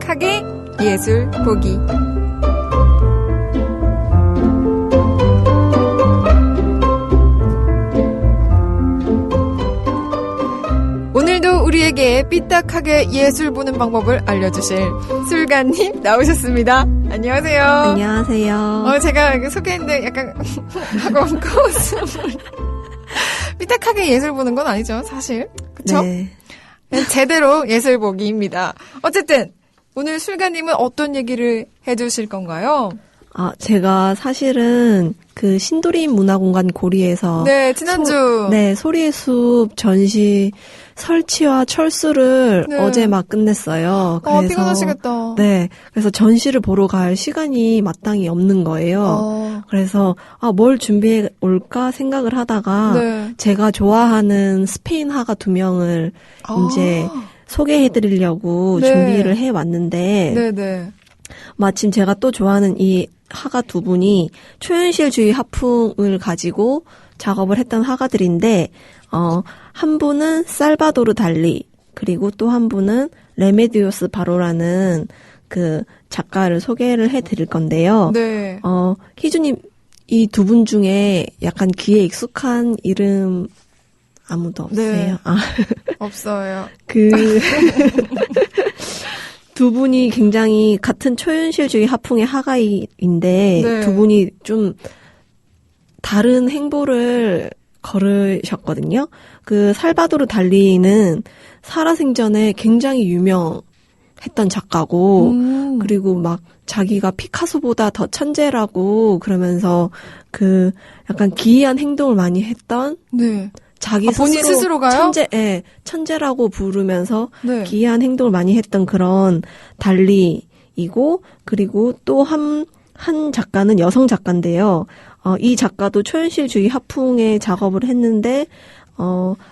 삐딱하게 예술 보기. 오늘도 우리에게 삐딱하게 예술 보는 방법을 알려주실 술가님 나오셨습니다. 안녕하세요. 안녕하세요. 제가 소개했는데 약간 하고 웃음을. 삐딱하게 예술 보는 건 아니죠, 사실. 그쵸? 네. 제대로 예술 보기입니다. 어쨌든 오늘 술가님은 어떤 얘기를 해주실 건가요? 제가 사실은 그 신도림 문화공간 고리에서 네, 지난주 소리의 숲 전시 설치와 철수를 네. 어제 막 끝냈어요. 그래서 피곤하시겠다. 네, 그래서 전시를 보러 갈 시간이 마땅히 없는 거예요. 그래서 뭘 준비해 올까 생각을 하다가 네. 제가 좋아하는 스페인 화가 2명을 이제 소개해드리려고 네. 준비를 해왔는데 네네. 마침 제가 또 좋아하는 이 화가 2분이 초현실주의 화풍을 가지고 작업을 했던 화가들인데 한 분은 살바도르 달리, 그리고 또 한 분은 레메디오스 바로라는 그 작가를 소개를 해드릴 건데요. 네. 희주님, 이 2분 중에 약간 귀에 익숙한 이름 아무도 없어요? 네. 없어요. 두 분이 굉장히 같은 초현실주의 화풍의 화가인데 네. 두 분이 좀 다른 행보를 걸으셨거든요. 그 살바도르 달리는 살아생전에 굉장히 유명했던 작가고 그리고 막 자기가 피카소보다 더 천재라고 그러면서 그 약간 기이한 행동을 많이 했던 네. 자기 본인 스스로가요? 천재라고 부르면서 네. 기이한 행동을 많이 했던 그런 달리이고, 그리고 또 한 작가는 여성 작가인데요. 이 작가도 초현실주의 화풍에 작업을 했는데,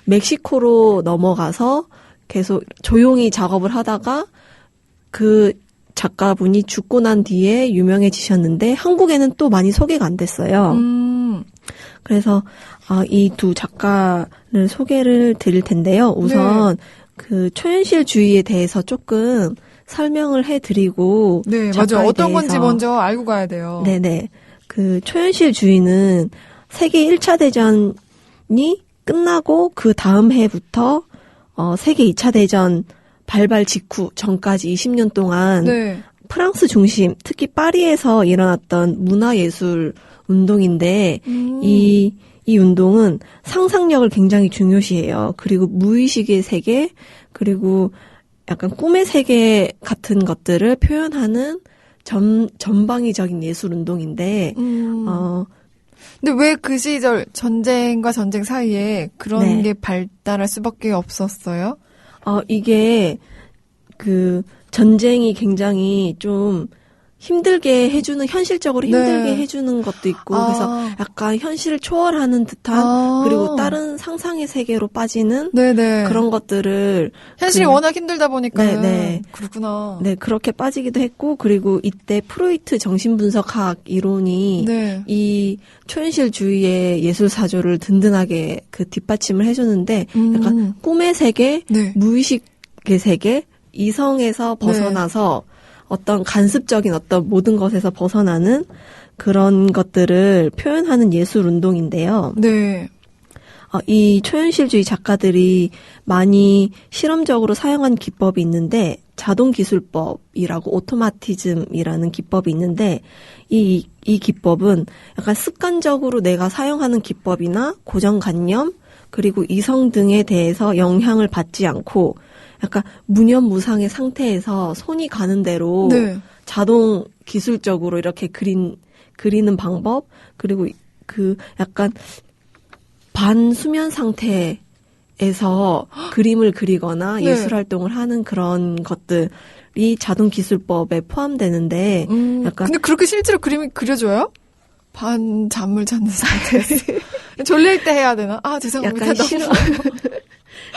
멕시코로 넘어가서 계속 조용히 작업을 하다가 그 작가분이 죽고 난 뒤에 유명해지셨는데, 한국에는 또 많이 소개가 안 됐어요. 그래서 이 2 작가를 소개를 드릴 텐데요. 우선 네. 그 초현실주의에 대해서 조금 설명을 해드리고 네, 맞아요. 어떤 건지 먼저 알고 가야 돼요. 네네. 그 초현실주의는 세계 1차 대전이 끝나고 그 다음 해부터 세계 2차 대전 발발 직후 전까지 20년 동안 네. 프랑스 중심, 특히 파리에서 일어났던 문화예술 운동인데 이 운동은 상상력을 굉장히 중요시해요. 그리고 무의식의 세계, 그리고 약간 꿈의 세계 같은 것들을 표현하는 전방위적인 예술 운동인데 근데 왜 그 시절 전쟁과 전쟁 사이에 그런 게 발달할 수밖에 없었어요? 이게 그 전쟁이 굉장히 좀 힘들게 해주는, 현실적으로 힘들게 해주는 것도 있고, 그래서 약간 현실을 초월하는 듯한, 그리고 다른 상상의 세계로 빠지는 네네. 그런 것들을. 현실이 워낙 힘들다 보니까. 네. 그렇구나. 네, 그렇게 빠지기도 했고, 그리고 이때 프로이트 정신분석학 이론이 이 초현실주의의 예술사조를 든든하게 그 뒷받침을 해줬는데, 약간 꿈의 세계, 무의식의 세계, 이성에서 벗어나서 어떤 간습적인 어떤 모든 것에서 벗어나는 그런 것들을 표현하는 예술 운동인데요. 네. 이 초현실주의 작가들이 많이 실험적으로 사용한 기법이 있는데, 자동기술법이라고 오토마티즘이라는 기법이 있는데, 이 기법은 약간 습관적으로 내가 사용하는 기법이나 고정관념, 그리고 이성 등에 대해서 영향을 받지 않고, 약간 무념무상의 상태에서 손이 가는 대로 자동 기술적으로 이렇게 그리는 방법, 그리고 그 약간 반수면 상태에서 그림을 그리거나 예술 활동을 하는 그런 것들이 자동 기술법에 포함되는데, 약간 근데 그렇게 실제로 그림이 그려져요? 잠을 자는 상태에서 졸릴 때 해야 되나? 죄송합니다. 약간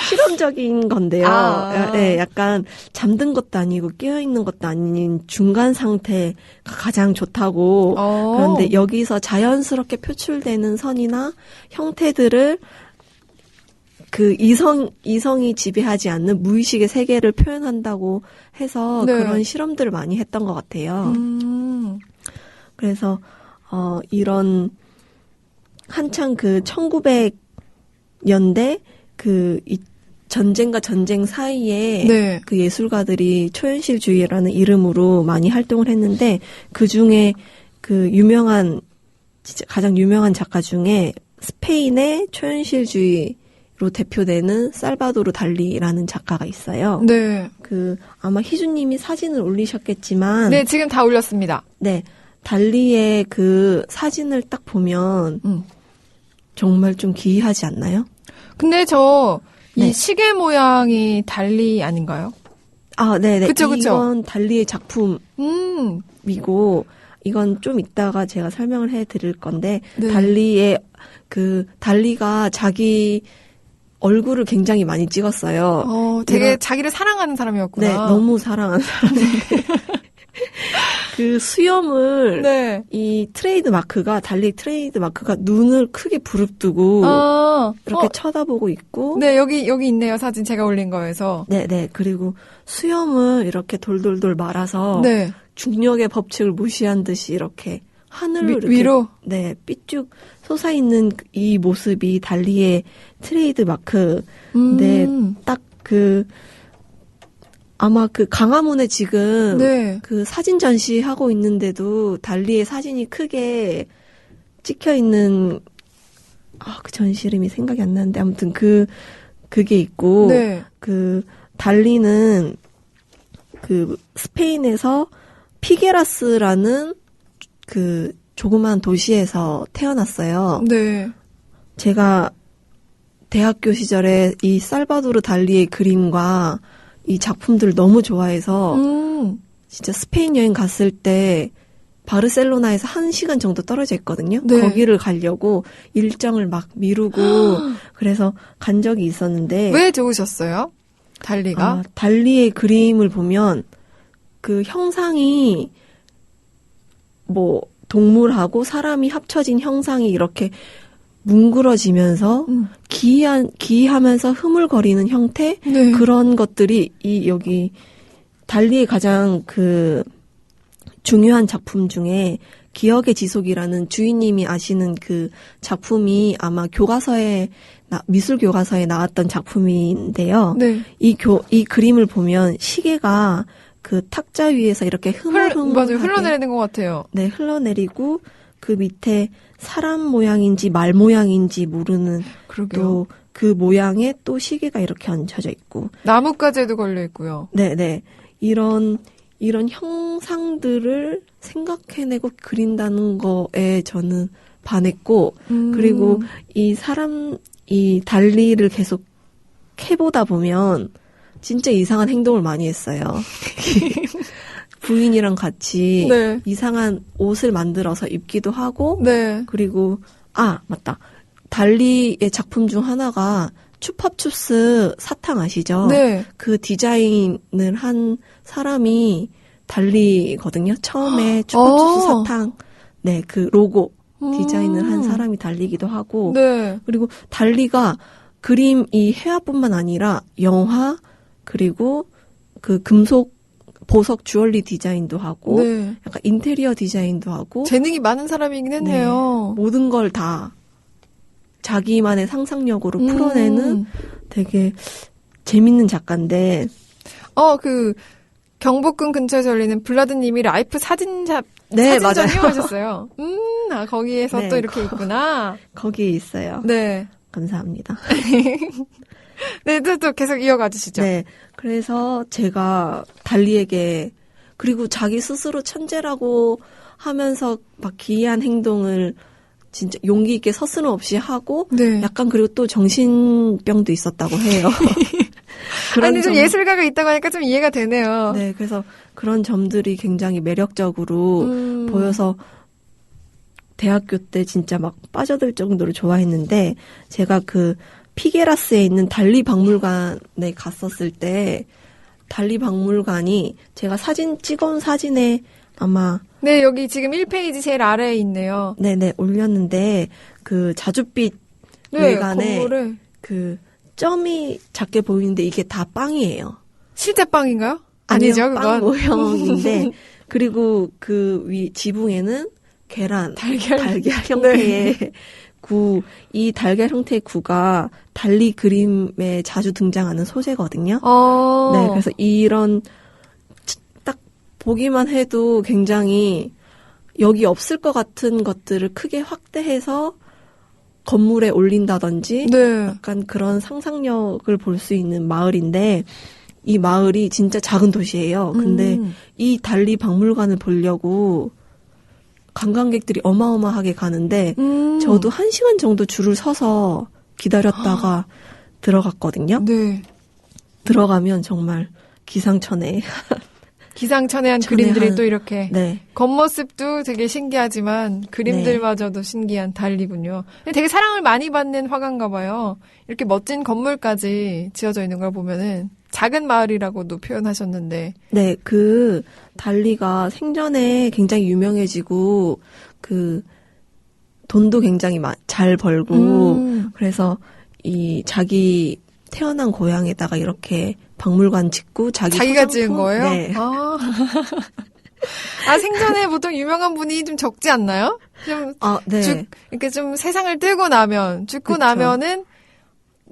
실험적인 건데요. 네, 약간 잠든 것도 아니고 깨어있는 것도 아닌 중간 상태가 가장 좋다고. 그런데 여기서 자연스럽게 표출되는 선이나 형태들을 그 이성이 지배하지 않는 무의식의 세계를 표현한다고 해서 네. 그런 실험들을 많이 했던 것 같아요. 그래서 이런 한창 그 1900년대 이 전쟁과 전쟁 사이에 네. 그 예술가들이 초현실주의라는 이름으로 많이 활동을 했는데 그 중에 그 진짜 가장 유명한 작가 중에 스페인의 초현실주의로 대표되는 살바도르 달리라는 작가가 있어요. 네. 아마 희주님이 사진을 올리셨겠지만. 네, 지금 다 올렸습니다. 네. 달리의 그 사진을 딱 보면 정말 좀 기이하지 않나요? 근데 이 시계 모양이 달리 아닌가요? 아, 네네. 그쵸. 이건 달리의 작품이고, 이건 좀 이따가 제가 설명을 해드릴 건데, 네. 달리가 자기 얼굴을 굉장히 많이 찍었어요. 되게 자기를 사랑하는 사람이었구나. 네, 너무 사랑하는 사람인데. 그 수염을, 네. 이 달리 트레이드 마크가 눈을 크게 부릅뜨고, 이렇게 쳐다보고 있고. 네, 여기 있네요. 사진 제가 올린 거에서. 네네. 그리고 수염을 이렇게 돌돌돌 말아서, 네. 중력의 법칙을 무시한 듯이 이렇게 하늘을 이렇게, 위로? 네, 삐쭉 솟아있는 이 모습이 달리의 트레이드 마크인데, 딱 아마 그 강화문에 지금 네. 그 사진 전시하고 있는데도 달리의 사진이 크게 찍혀 있는 그 전시 이름이 생각이 안 나는데 아무튼 그게 있고 네. 그 달리는 그 스페인에서 피게라스라는 그 조그만 도시에서 태어났어요. 네. 제가 대학교 시절에 이 살바도르 달리의 그림과 이 작품들을 너무 좋아해서 진짜 스페인 여행 갔을 때 바르셀로나에서 1시간 정도 떨어져 있거든요. 네. 거기를 가려고 일정을 막 미루고 그래서 간 적이 있었는데 왜 좋으셨어요? 달리가? 달리의 그림을 보면 그 형상이 뭐 동물하고 사람이 합쳐진 형상이 이렇게 뭉그러지면서 기이하면서 흐물거리는 형태 네. 그런 것들이 여기 달리의 가장 그 중요한 작품 중에 기억의 지속이라는 주인님이 아시는 그 작품이 아마 미술 교과서에 나왔던 작품인데요. 네. 이 그림을 보면 시계가 그 탁자 위에서 이렇게 맞아요. 흘러내리는 것 같아요. 네, 흘러내리고 그 밑에 사람 모양인지 말 모양인지 모르는 또 그 모양에 또 시계가 이렇게 얹혀져 있고 나뭇가지에도 걸려 있고요. 네네 이런 형상들을 생각해내고 그린다는 거에 저는 반했고 그리고 이 달리를 계속 해보다 보면 진짜 이상한 행동을 많이 했어요. 부인이랑 같이 네. 이상한 옷을 만들어서 입기도 하고 네. 그리고 맞다. 달리의 작품 중 하나가 추파춥스 사탕 아시죠? 네. 그 디자인을 한 사람이 달리거든요. 처음에 추파춥스 사탕 네, 그 로고 디자인을 한 사람이 달리기도 하고 네. 그리고 달리가 그림 이 회화뿐만 아니라 영화 그리고 그 금속 보석 주얼리 디자인도 하고 네. 약간 인테리어 디자인도 하고 재능이 많은 사람이긴 했네요. 네, 모든 걸 다 자기만의 상상력으로 풀어내는 되게 재밌는 작가인데 그 경복궁 근처에서 열리는 블라드님이 라이프 사진전 이용하셨어요. 거기에서 네, 또 이렇게 있구나. 거기에 있어요. 네. 감사합니다. 네, 또 계속 이어가 주시죠. 네. 그래서 제가 달리에게 그리고 자기 스스로 천재라고 하면서 막 기이한 행동을 진짜 용기 있게 서슴 없이 하고 네. 약간 그리고 또 정신병도 있었다고 해요. 아니 좀 예술가가 있다고 하니까 좀 이해가 되네요. 네, 그래서 그런 점들이 굉장히 매력적으로 보여서 대학교 때 진짜 막 빠져들 정도로 좋아했는데 제가 그 피게라스에 있는 달리 박물관에 갔었을 때 달리 박물관이 제가 찍어온 사진에 아마 네, 여기 지금 1페이지 제일 아래에 있네요. 네네, 올렸는데 그 자줏빛 외관에 그 점이 작게 보이는데 이게 다 빵이에요. 실제 빵인가요? 아니죠, 그건. 빵 모형인데 그리고 그 위 지붕에는 계란, 달걀 형태의 네. 구, 이 달걀 형태의 구가 달리 그림에 자주 등장하는 소재거든요. 네, 그래서 이런 딱 보기만 해도 굉장히 여기 없을 것 같은 것들을 크게 확대해서 건물에 올린다든지 네. 약간 그런 상상력을 볼 수 있는 마을인데 이 마을이 진짜 작은 도시예요. 근데 이 달리 박물관을 보려고 관광객들이 어마어마하게 가는데 저도 1시간 정도 줄을 서서 기다렸다가 들어갔거든요. 네. 들어가면 정말 기상천외. 기상천외한 그림들이 또 이렇게 네. 겉모습도 되게 신기하지만 그림들마저도 네. 신기한 달리군요. 되게 사랑을 많이 받는 화가인가 봐요. 이렇게 멋진 건물까지 지어져 있는 걸 보면은 작은 마을이라고도 표현하셨는데. 네, 그 달리가 생전에 굉장히 유명해지고 그 돈도 굉장히 잘 벌고 그래서 이 자기 태어난 고향에다가 이렇게 박물관 짓고 자기가 지은 거예요? 네. 생전에 보통 유명한 분이 좀 적지 않나요? 좀 네. 이렇게 좀 세상을 뜨고 나면 죽고 그쵸. 나면은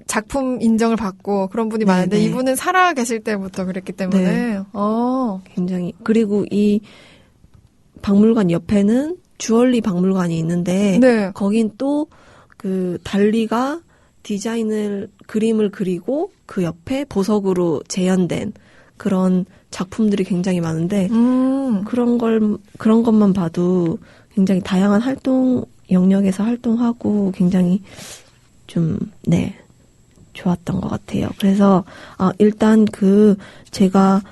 작품 인정을 받고 그런 분이 많은데 네네. 이분은 살아 계실 때부터 그랬기 때문에 네. 굉장히 그리고 이 박물관 옆에는 주얼리 박물관이 있는데 네. 거긴 또 그 달리가 그림을 그리고 그 옆에 보석으로 재현된 그런 작품들이 굉장히 많은데 그런 것만 봐도 굉장히 다양한 활동 영역에서 활동하고 굉장히 좀 네. 좋았던 것 같아요. 그래서 일단 제가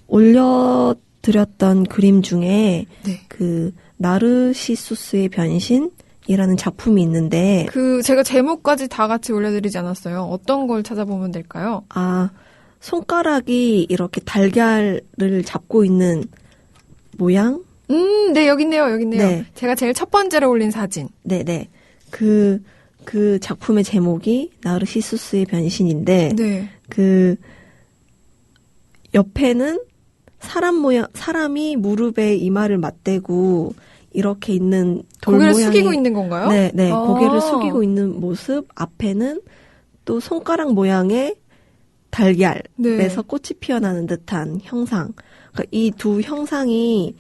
올려드렸던 그림 중에 네. 그 나르시수스의 변신이라는 작품이 있는데 제가 제목까지 다 같이 올려드리지 않았어요. 어떤 걸 찾아보면 될까요? 손가락이 이렇게 달걀을 잡고 있는 모양? 네, 여기 있네요. 네. 제가 제일 첫 번째로 올린 사진. 네네. 그 작품의 제목이 나르시수스의 변신인데, 네. 그 옆에는 사람이 무릎에 이마를 맞대고 이렇게 있는 고개를 숙이고 있는 건가요? 네. 고개를 숙이고 있는 모습 앞에는 또 손가락 모양의 달걀에서 네. 꽃이 피어나는 듯한 형상. 그러니까 이 두 형상이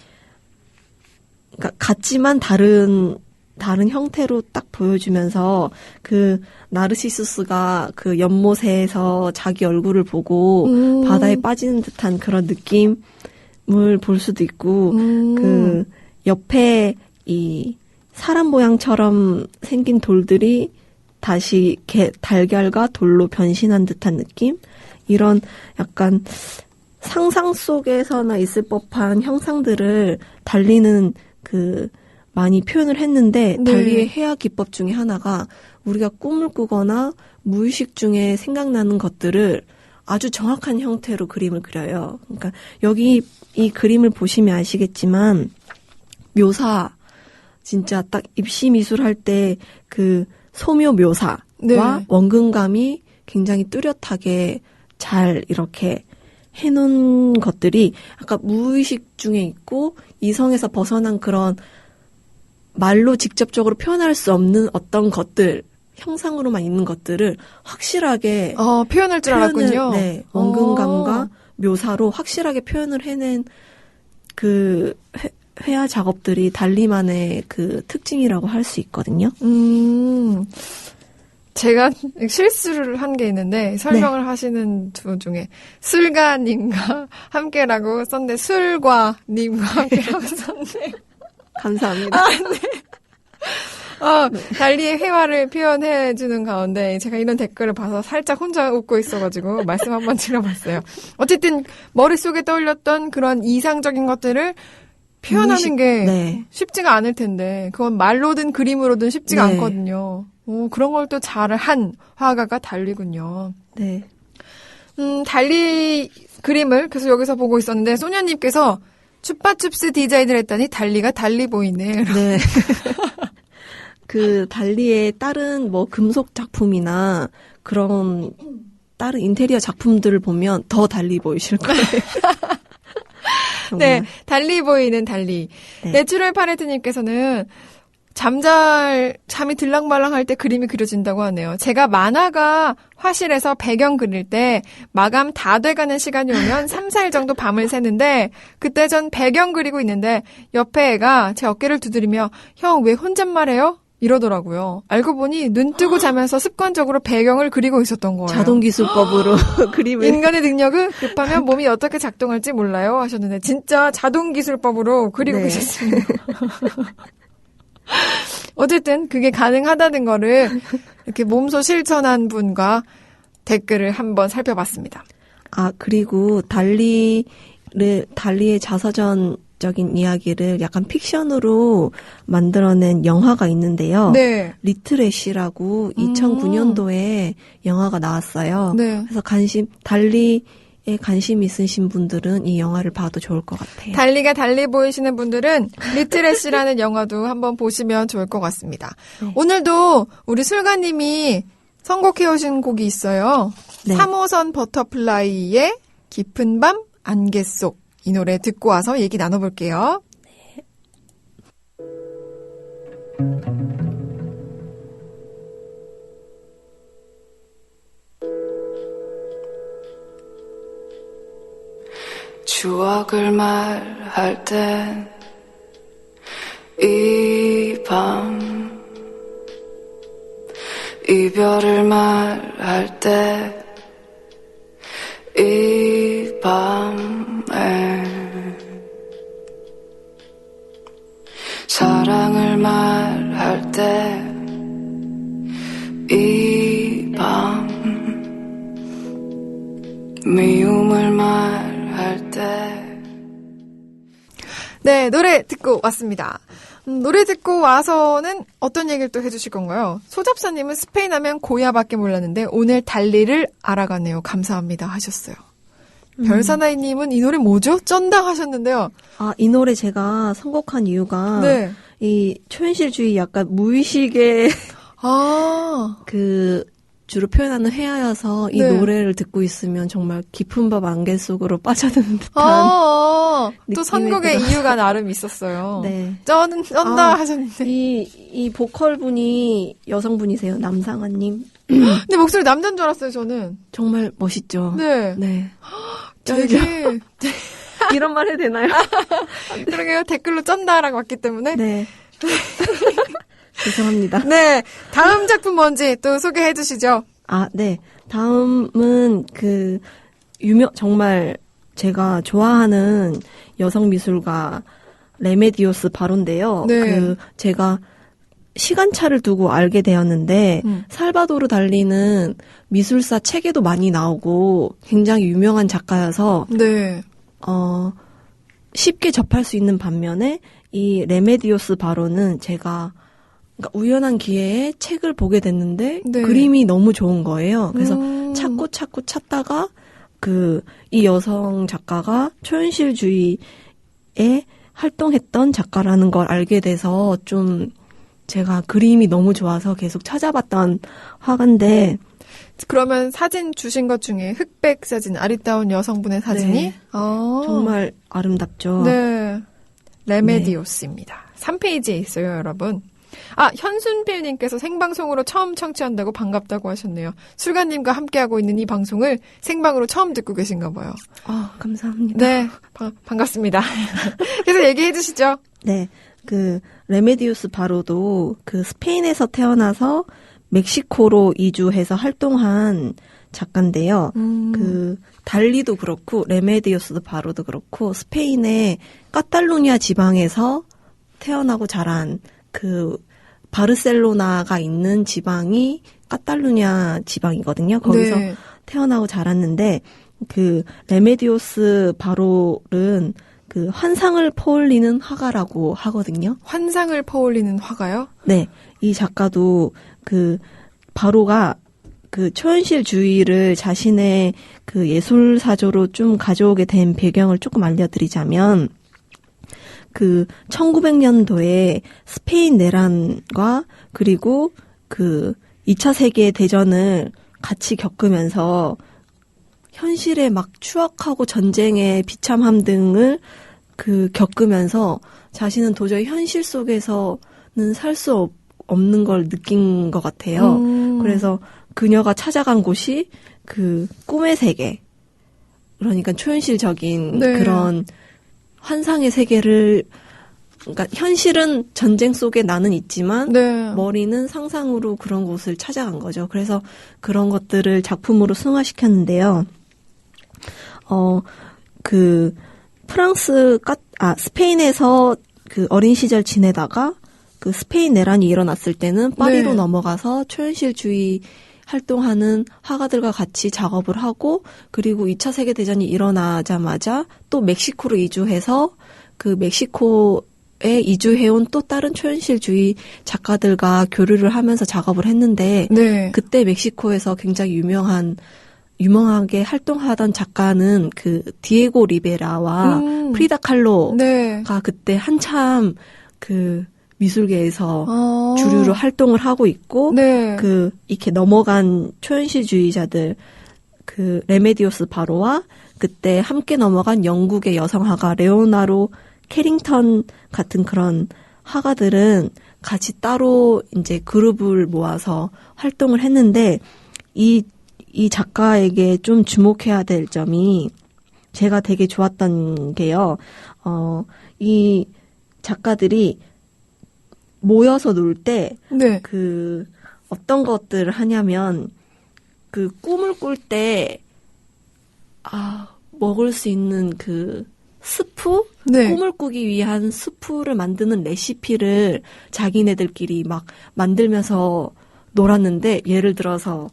그러니까 같지만 다른 형태로 딱 보여주면서 그 나르시수스가 그 연못에서 자기 얼굴을 보고 바다에 빠지는 듯한 그런 느낌을 볼 수도 있고 그 옆에 이 사람 모양처럼 생긴 돌들이 다시 달걀과 돌로 변신한 듯한 느낌? 이런 약간 상상 속에서나 있을 법한 형상들을 달리는 많이 표현을 했는데 네. 달리의 해야 기법 중에 하나가 우리가 꿈을 꾸거나 무의식 중에 생각나는 것들을 아주 정확한 형태로 그림을 그려요. 그러니까 여기 이 그림을 보시면 아시겠지만 묘사 진짜 딱 입시 미술 할 때 그 소묘 묘사와 네. 원근감이 굉장히 뚜렷하게 잘 이렇게 해놓은 것들이 아까 무의식 중에 있고 이성에서 벗어난 그런 말로 직접적으로 표현할 수 없는 어떤 것들, 형상으로만 있는 것들을 확실하게 표현할 줄 알았군요. 네, 원근감과 묘사로 확실하게 표현을 해낸 그 회화 작업들이 달리만의 그 특징이라고 할 수 있거든요. 제가 실수를 한 게 있는데 설명을 네. 하시는 두 중에 술가님과 함께라고 썼는데 술과님과 함께라고 썼네. 감사합니다. 네. 달리의 회화를 표현해주는 가운데 제가 이런 댓글을 봐서 살짝 혼자 웃고 있어가지고 말씀 한번 드려봤어요. 어쨌든 머릿속에 떠올렸던 그런 이상적인 것들을 표현하는 게 네. 쉽지가 않을 텐데 그건 말로든 그림으로든 쉽지가 네. 않거든요. 그런 걸 또 잘한 화가가 달리군요. 네. 달리 그림을 계속 여기서 보고 있었는데 소녀님께서 춥바춥스 디자인을 했더니 달리가 달리 보이네. 네. 그 달리의 다른 뭐 금속 작품이나 그런 다른 인테리어 작품들을 보면 더 달리 보이실 거예요. 네, 달리 보이는 달리. 네. 내추럴 파레트님께서는 잠이 들랑말랑할 때 그림이 그려진다고 하네요. 제가 만화가 화실에서 배경 그릴 때 마감 다 돼가는 시간이 오면 3, 4일 정도 밤을 새는데 그때 전 배경 그리고 있는데 옆에 애가 제 어깨를 두드리며 형 왜 혼잣말해요? 이러더라고요. 알고 보니 눈 뜨고 자면서 습관적으로 배경을 그리고 있었던 거예요. 자동기술법으로 그림을. 인간의 능력은 급하면 몸이 어떻게 작동할지 몰라요 하셨는데 진짜 자동기술법으로 그리고 네. 계셨습니다. 어쨌든 그게 가능하다는 거를 이렇게 몸소 실천한 분과 댓글을 한번 살펴봤습니다. 아, 그리고 달리의 자서전적인 이야기를 약간 fik션으로 만들어낸 영화가 있는데요. 네. 리틀애쉬라고 2009년도에 영화가 나왔어요. 네. 그래서 달리에 관심 있으신 분들은 이 영화를 봐도 좋을 것 같아요. 달리가 달리 보이시는 분들은 리틀애쉬라는 영화도 한번 보시면 좋을 것 같습니다. 네. 오늘도 우리 술가님이 선곡해 오신 곡이 있어요. 네. 3호선 버터플라이의 깊은 밤 안개 속. 이 노래 듣고 와서 얘기 나눠볼게요. 추억을 말할 땐 이 밤 이별을 말할 때 이 밤에 사랑을 말할 때 이 밤 미움을 말할 때 네, 노래 듣고 왔습니다. 노래 듣고 와서는 어떤 얘기를 또 해주실 건가요? 소잡사님은 스페인 하면 고야밖에 몰랐는데 오늘 달리를 알아가네요. 감사합니다 하셨어요. 별사나이님은 이 노래 뭐죠? 쩐다 하셨는데요. 아, 이 노래 제가 선곡한 이유가 네. 이 초현실주의 약간 무의식의 주로 표현하는 회화여서 이 네. 노래를 듣고 있으면 정말 깊은 밤 안개 속으로 빠져드는 듯한 또 느낌에 선곡의 들어서. 이유가 나름 있었어요. 네. 쩐다 하셨는데. 이 보컬 분이 여성분이세요, 남상아님. 근데 목소리 남자인 줄 알았어요, 저는. 정말 멋있죠. 네. 네. 되게 이런 말 해도 되나요? 그러게요. 댓글로 쩐다라고 왔기 때문에. 네. 죄송합니다. 네. 다음 작품 뭔지 또 소개해 주시죠. 아, 네. 다음은 정말 제가 좋아하는 여성 미술가 레메디오스 바로인데요. 네. 제가 시간차를 두고 알게 되었는데 살바도르 달리는 미술사 책에도 많이 나오고 굉장히 유명한 작가여서 네. 쉽게 접할 수 있는 반면에 이 레메디오스 바로는 제가 그러니까 우연한 기회에 책을 보게 됐는데 네. 그림이 너무 좋은 거예요. 그래서 찾고 찾다가 이 여성 작가가 초현실주의에 활동했던 작가라는 걸 알게 돼서 좀 제가 그림이 너무 좋아서 계속 찾아봤던 화가인데 그러면 사진 주신 것 중에 흑백 사진, 아리따운 여성분의 사진이 네. 정말 아름답죠. 네. 레메디오스입니다. 3페이지에 있어요, 여러분. 아, 현순필님께서 생방송으로 처음 청취한다고 반갑다고 하셨네요. 술가님과 함께하고 있는 이 방송을 생방으로 처음 듣고 계신가 봐요. 감사합니다. 네, 반갑습니다. 그래서 얘기해 주시죠. 네, 레메디우스 바로도 스페인에서 태어나서 멕시코로 이주해서 활동한 작가인데요. 달리도 그렇고 레메디우스 바로도 그렇고 스페인의 카탈루냐 지방에서 태어나고 자란 바르셀로나가 있는 지방이 카탈루냐 지방이거든요. 거기서 네. 태어나고 자랐는데 레메디오스 바로는 환상을 퍼올리는 화가라고 하거든요. 환상을 퍼올리는 화가요? 네. 이 작가도 바로가 초현실주의를 자신의 예술 사조로 좀 가져오게 된 배경을 조금 알려드리자면 1900년도에 스페인 내란과 그리고 2차 세계 대전을 같이 겪으면서 현실에 막 추악하고 전쟁의 비참함 등을 겪으면서 자신은 도저히 현실 속에서는 살 수 없는 걸 느낀 것 같아요. 그래서 그녀가 찾아간 곳이 꿈의 세계. 그러니까 초현실적인 네. 그런 환상의 세계를, 그러니까 현실은 전쟁 속에 나는 있지만 네. 머리는 상상으로 그런 곳을 찾아간 거죠. 그래서 그런 것들을 작품으로 승화시켰는데요. 스페인에서 어린 시절 지내다가 스페인 내란이 일어났을 때는 파리로 네. 넘어가서 초현실주의 활동하는 화가들과 같이 작업을 하고, 그리고 2차 세계대전이 일어나자마자 또 멕시코로 이주해서 멕시코에 이주해온 또 다른 초현실주의 작가들과 교류를 하면서 작업을 했는데, 네. 그때 멕시코에서 굉장히 유명하게 활동하던 작가는 디에고 리베라와 프리다 칼로가 네. 그때 한참 미술계에서 주류로 활동을 하고 있고, 네. 이렇게 넘어간 초현실주의자들, 레메디오스 바로와 그때 함께 넘어간 영국의 여성화가 레오나르도 캐링턴 같은 그런 화가들은 같이 따로 이제 그룹을 모아서 활동을 했는데, 이 작가에게 좀 주목해야 될 점이, 제가 되게 좋았던 게요, 이 작가들이 모여서 놀 때, 네. 어떤 것들을 하냐면, 꿈을 꿀 때, 먹을 수 있는 스프? 네. 꿈을 꾸기 위한 스프를 만드는 레시피를 자기네들끼리 막 만들면서 놀았는데, 예를 들어서,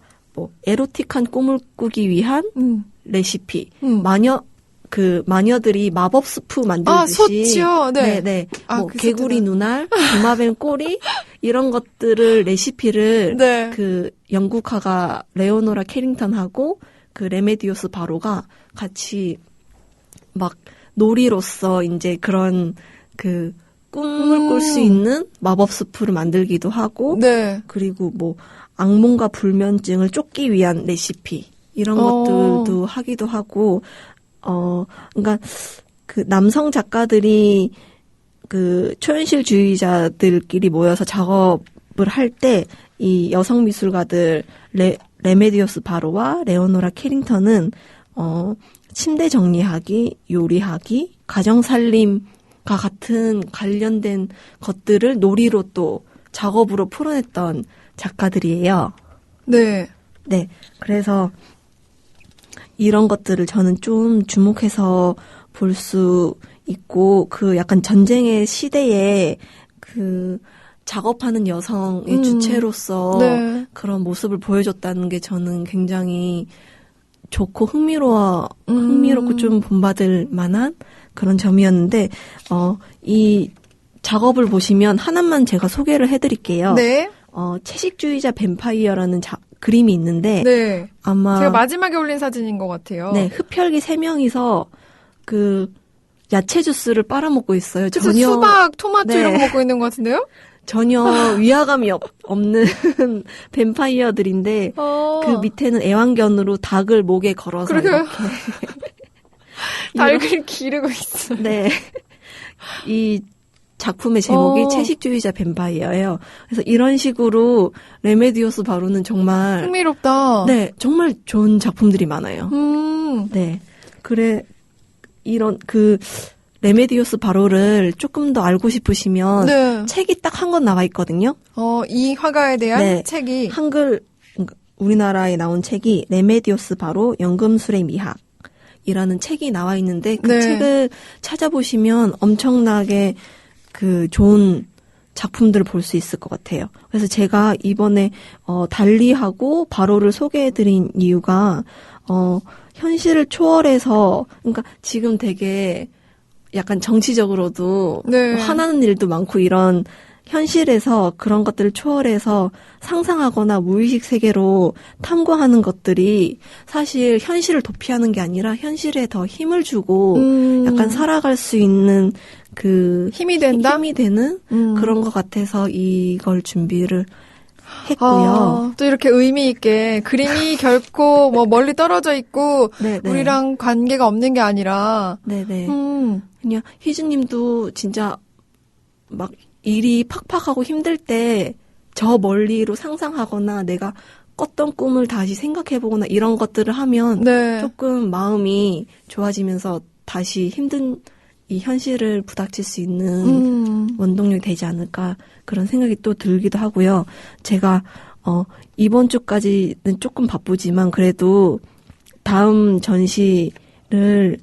에로틱한 꿈을 꾸기 위한 레시피. 마녀들이 마법 스프 만들듯이. 솥이요? 네. 네. 개구리 눈알, 도마뱀 꼬리, 이런 것들을, 레시피를, 네. 영국 화가 레오노라 캐링턴하고, 레메디오스 바로가 같이, 막, 놀이로서, 이제 그런, 꿈을 꿀 수 있는 마법 스프를 만들기도 하고, 네. 그리고 악몽과 불면증을 쫓기 위한 레시피, 이런 것들도 하기도 하고, 그러니까 남성 작가들이 초현실주의자들끼리 모여서 작업을 할 때 이 여성 미술가들 레메디오스 바로와 레오노라 캐링턴은 침대 정리하기, 요리하기, 가정살림과 같은 관련된 것들을 놀이로 또 작업으로 풀어냈던 작가들이에요. 네. 네. 그래서 이런 것들을 저는 좀 주목해서 볼 수 있고, 약간 전쟁의 시대에 작업하는 여성의 주체로서 네. 그런 모습을 보여줬다는 게 저는 굉장히 좋고 흥미롭고 좀 본받을 만한 그런 점이었는데, 이 작업을 보시면 하나만 제가 소개를 해드릴게요. 네. 채식주의자 뱀파이어라는 그림이 있는데, 네. 아마 제가 마지막에 올린 사진인 것 같아요. 네, 흡혈귀 3명이서 야채 주스를 빨아먹고 있어요. 전혀 수박, 토마토 네. 이런 거 먹고 있는 것 같은데요? 전혀 위화감이 없는 뱀파이어들인데, 그 밑에는 애완견으로 닭을 목에 걸어서 그러게요. 이렇게 닭을 기르고 있어. 네. 이 작품의 제목이 채식주의자 뱀파이어예요. 그래서 이런 식으로 레메디오스 바로는 정말 흥미롭다. 네, 정말 좋은 작품들이 많아요. 네. 이런 레메디오스 바로를 조금 더 알고 싶으시면 네. 책이 딱 한 권 나와 있거든요. 이 화가에 대한 네. 책이 우리나라에 나온 책이 레메디오스 바로 연금술의 미학이라는 책이 나와 있는데, 그 네. 책을 찾아보시면 엄청나게 좋은 작품들을 볼 수 있을 것 같아요. 그래서 제가 이번에 달리하고 바로를 소개해드린 이유가 현실을 초월해서, 그러니까 지금 되게 약간 정치적으로도 네. 화나는 일도 많고, 이런 현실에서 그런 것들을 초월해서 상상하거나 무의식 세계로 탐구하는 것들이 사실 현실을 도피하는 게 아니라 현실에 더 힘을 주고 약간 살아갈 수 있는 힘이 된다? 힘이 되는 그런 것 같아서 이걸 준비를 했고요. 또 이렇게 의미 있게 그림이 결코 뭐 멀리 떨어져 있고 네네. 우리랑 관계가 없는 게 아니라 네네. 그냥 희주님도 진짜 막 일이 팍팍하고 힘들 때 저 멀리로 상상하거나 내가 꿨던 꿈을 다시 생각해보거나 이런 것들을 하면 네. 조금 마음이 좋아지면서 다시 힘든 이 현실을 부닥칠 수 있는 원동력이 되지 않을까 그런 생각이 또 들기도 하고요. 제가 이번 주까지는 조금 바쁘지만 그래도 다음 전시를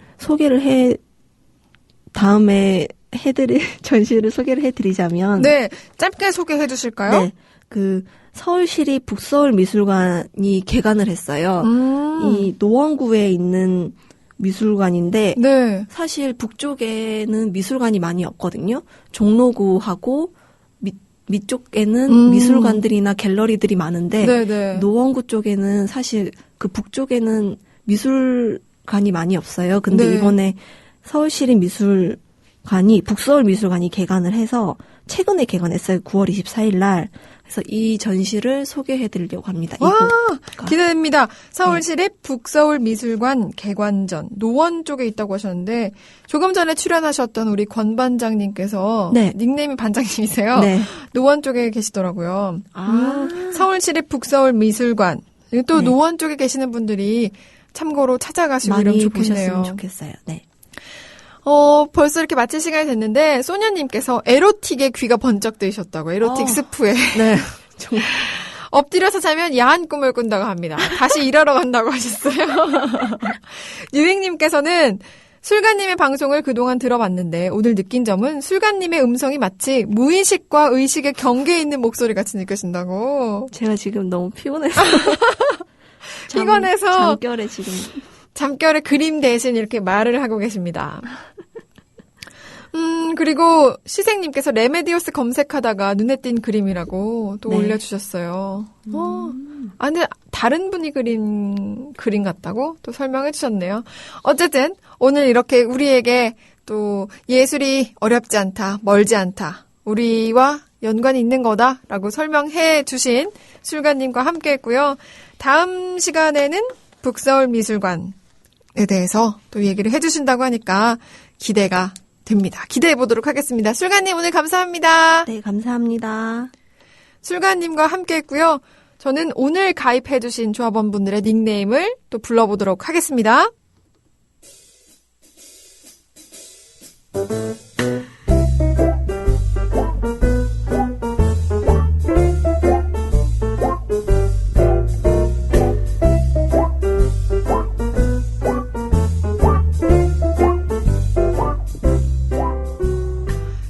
다음에 해드릴 전시를 소개를 해드리자면 네, 짧게 소개해 주실까요? 네, 그 서울시립 북서울미술관이 개관을 했어요. 이 노원구에 있는 미술관인데 네. 사실 북쪽에는 미술관이 많이 없거든요. 종로구하고 밑쪽에는 미술관들이나 갤러리들이 많은데 네네. 노원구 쪽에는 사실 그 북쪽에는 미술관이 많이 없어요. 근데 네. 이번에 서울시립 북서울미술관이 개관을 해서 최근에 개관했어요. 9월 24일 날. 그래서 이 전시를 소개해드리려고 합니다. 와, 기대됩니다. 서울시립 북서울미술관 개관전 노원 쪽에 있다고 하셨는데 조금 전에 출연하셨던 우리 권 반장님께서 네. 닉네임이 반장님이세요. 네. 노원 쪽에 계시더라고요. 서울시립 북서울미술관 또 네. 노원 쪽에 계시는 분들이 참고로 찾아가시고 이러면 많이 좋겠네요. 보셨으면 좋겠어요. 네. 벌써 이렇게 마칠 시간이 됐는데 소녀님께서 에로틱에 귀가 번쩍 뜨이셨다고 에로틱 스프에 네. 정말. 엎드려서 자면 야한 꿈을 꾼다고 합니다. 다시 일하러 간다고 하셨어요. 유행님께서는 술가님의 방송을 그동안 들어봤는데 오늘 느낀 점은 술가님의 음성이 마치 무의식과 의식의 경계에 있는 목소리 같이 느껴진다고. 제가 지금 너무 피곤해서. 피곤해서 잠결에 지금. 잠결에 그림 대신 이렇게 말을 하고 계십니다. 그리고 시생님께서 레메디오스 검색하다가 눈에 띈 그림이라고 또 네. 올려주셨어요. 근데 다른 분이 그림 같다고 또 설명해 주셨네요. 어쨌든 오늘 이렇게 우리에게 또 예술이 어렵지 않다, 멀지 않다, 우리와 연관이 있는 거다라고 설명해 주신 술가님과 함께 했고요. 다음 시간에는 북서울미술관에 대해서 또 얘기를 해주신다고 하니까 기대가 됩니다. 기대해 보도록 하겠습니다. 술가님 오늘 감사합니다. 네, 감사합니다. 술가님과 함께 했고요. 저는 오늘 가입해 주신 조합원분들의 닉네임을 또 불러보도록 하겠습니다.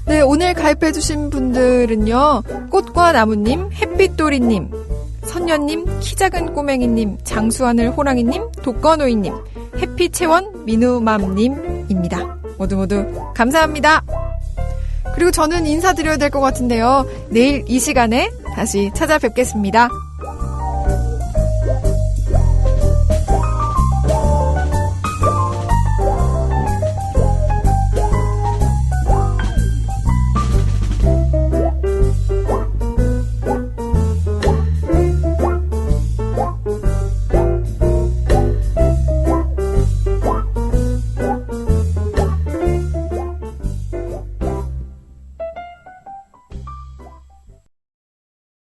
네, 오늘 가입해주신 분들은요, 꽃과 나무님, 햇빛돌이님, 선녀님, 키작은 꼬맹이님, 장수하늘 호랑이님, 독거노이님, 해피채원 민우맘님입니다. 모두 감사합니다. 그리고 저는 인사드려야 될 것 같은데요. 내일 이 시간에 다시 찾아뵙겠습니다.